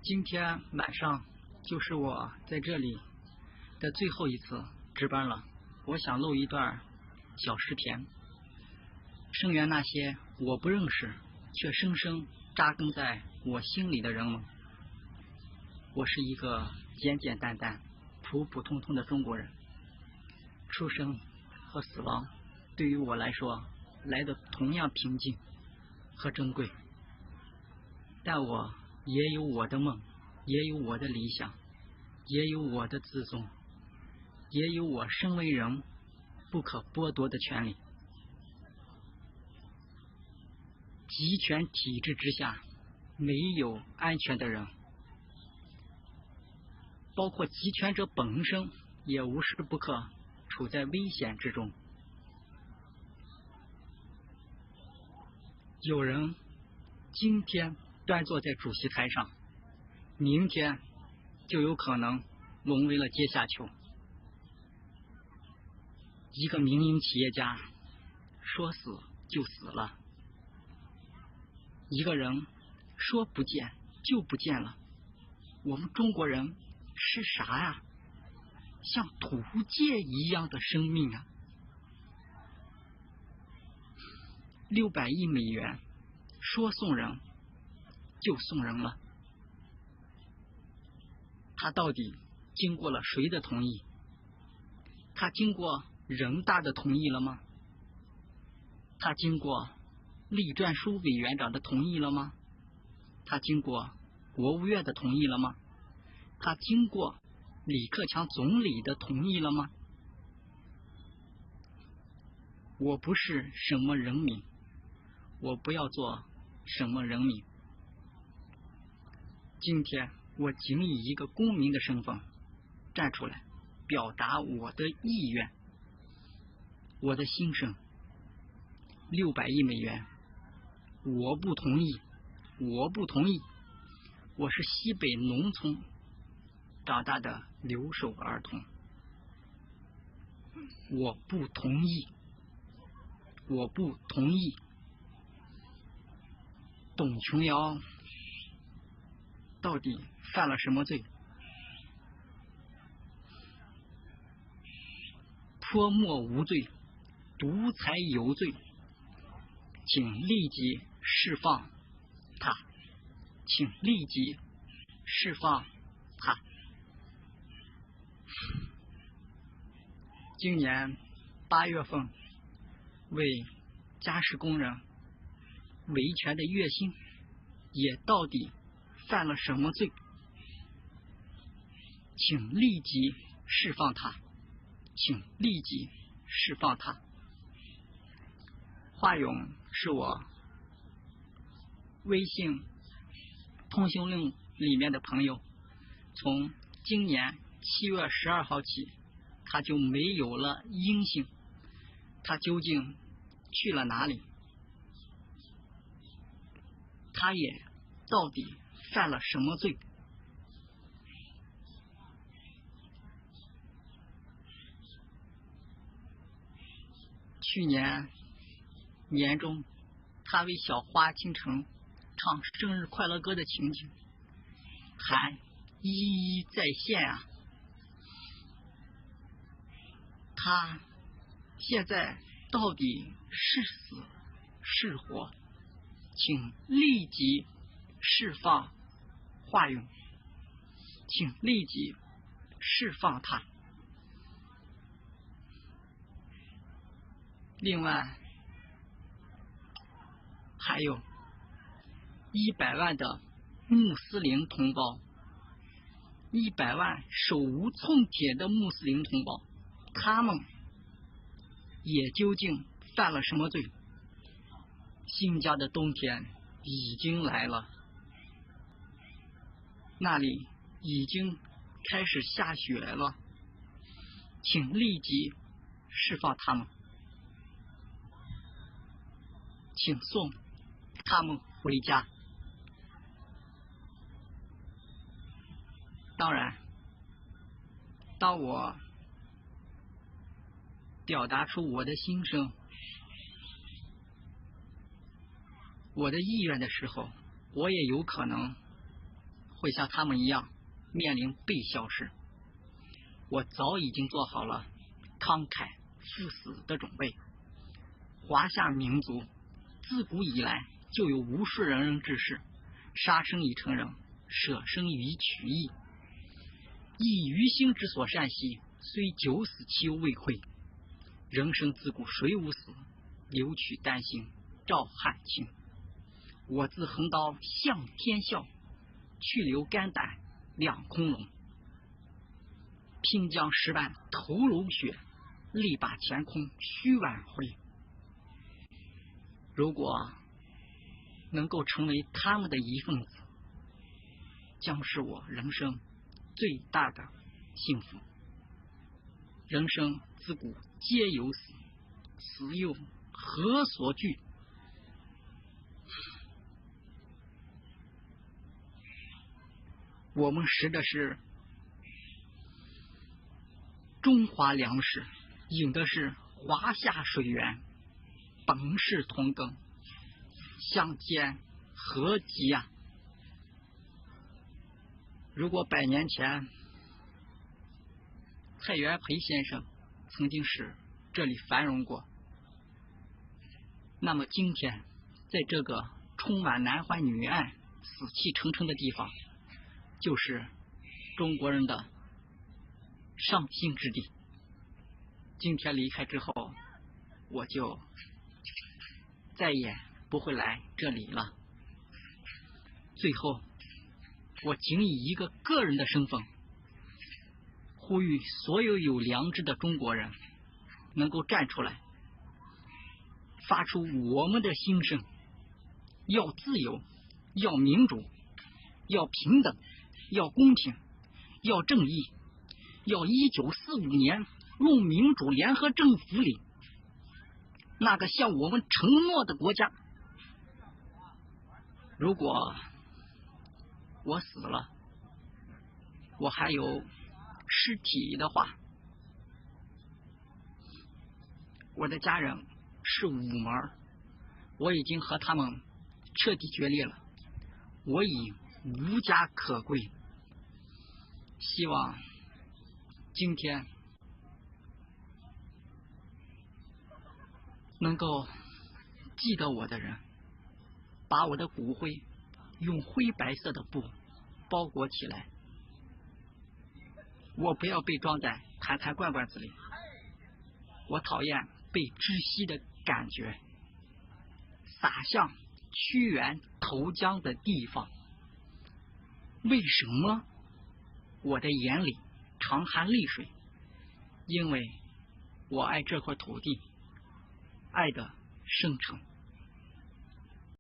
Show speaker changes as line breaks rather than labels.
今天晚上就是我在这里的最后一次值班了。我想录一段小视频，声援那些我不认识却深深扎根在我心里的人们。我是一个简简单单、普普通通的中国人，出生和死亡对于我来说来得同样平静和珍贵。但我也有我的梦，也有我的理想，也有我的自尊，也有我身为人不可剥夺的权利。集权体制之下，没有安全的人，包括集权者本身也无时不刻处在危险之中。有人今天端坐在主席台上，明天就有可能沦为了阶下囚。一个民营企业家说死就死了，一个人说不见就不见了。我们中国人是啥呀？像土芥一样的生命啊！600亿美元说送人就送人了，他到底经过了谁的同意？他经过人大的同意了吗？他经过栗战书委员长的同意了吗？他经过国务院的同意了吗？他经过李克强总理的同意了吗？我不是什么人民，我不要做什么人民。今天我仅以一个公民的身份站出来，表达我的意愿，我的心声。600亿美元，我不同意，我不同意。我是西北农村长大的留守儿童，我不同意，我不同意。董琼瑶到底犯了什么罪？泼墨无罪，独裁有罪，请立即释放他，请立即释放他。今年8月份，为家事工人维权的月薪也到底犯了什么罪？请立即释放他，请立即释放他。华勇是我微信通讯录里面的朋友，从今年7月12号起，他就没有了音信，他究竟去了哪里？他也到底犯了什么罪？去年年中，他为小花倾城唱生日快乐歌的情景还一一再现啊！他现在到底是死是活？请立即释放华勇，请立即释放他。另外还有100万的穆斯林同胞，100万手无寸铁的穆斯林同胞，他们也究竟犯了什么罪？新疆的冬天已经来了，那里已经开始下雪了，请立即释放他们，请送他们回家。当然，当我表达出我的心声、我的意愿的时候，我也有可能会像他们一样面临被消失。我早已经做好了慷慨赴死的准备。华夏民族自古以来就有无数仁人志士，杀生以成仁，舍生以取义。以余兴之所善兮，虽九死其犹未悔。人生自古谁无死，留取丹心照汗青。我自横刀向天笑，去留肝胆两空笼。拼将石板头颅血，力把乾坤须挽回。如果能够成为他们的一份子，将是我人生最大的幸福。人生自古皆有死，死又何所惧？我们食的是中华粮食，饮的是华夏水源，本是同根，相煎何急啊！如果100年前蔡元培先生曾经使这里繁荣过，那么今天在这个充满男欢女爱、死气沉沉的地方，就是中国人的伤心之地。今天离开之后，我就再也不会来这里了。最后，我仅以一个个人的身份，呼吁所有有良知的中国人能够站出来，发出我们的心声：要自由，要民主，要平等，要公平，要正义，要1945年入民主联合政府里那个向我们承诺的国家。如果我死了，我还有尸体的话，我的家人是5门，我已经和他们彻底决裂了，我已无家可归。希望今天能够记得我的人，把我的骨灰用灰白色的布包裹起来，我不要被装在坛罐罐子里。我讨厌被窒息的感觉，洒向屈原投江的地方。为什么我的眼里常含泪水？因为我爱这块土地，爱的深沉。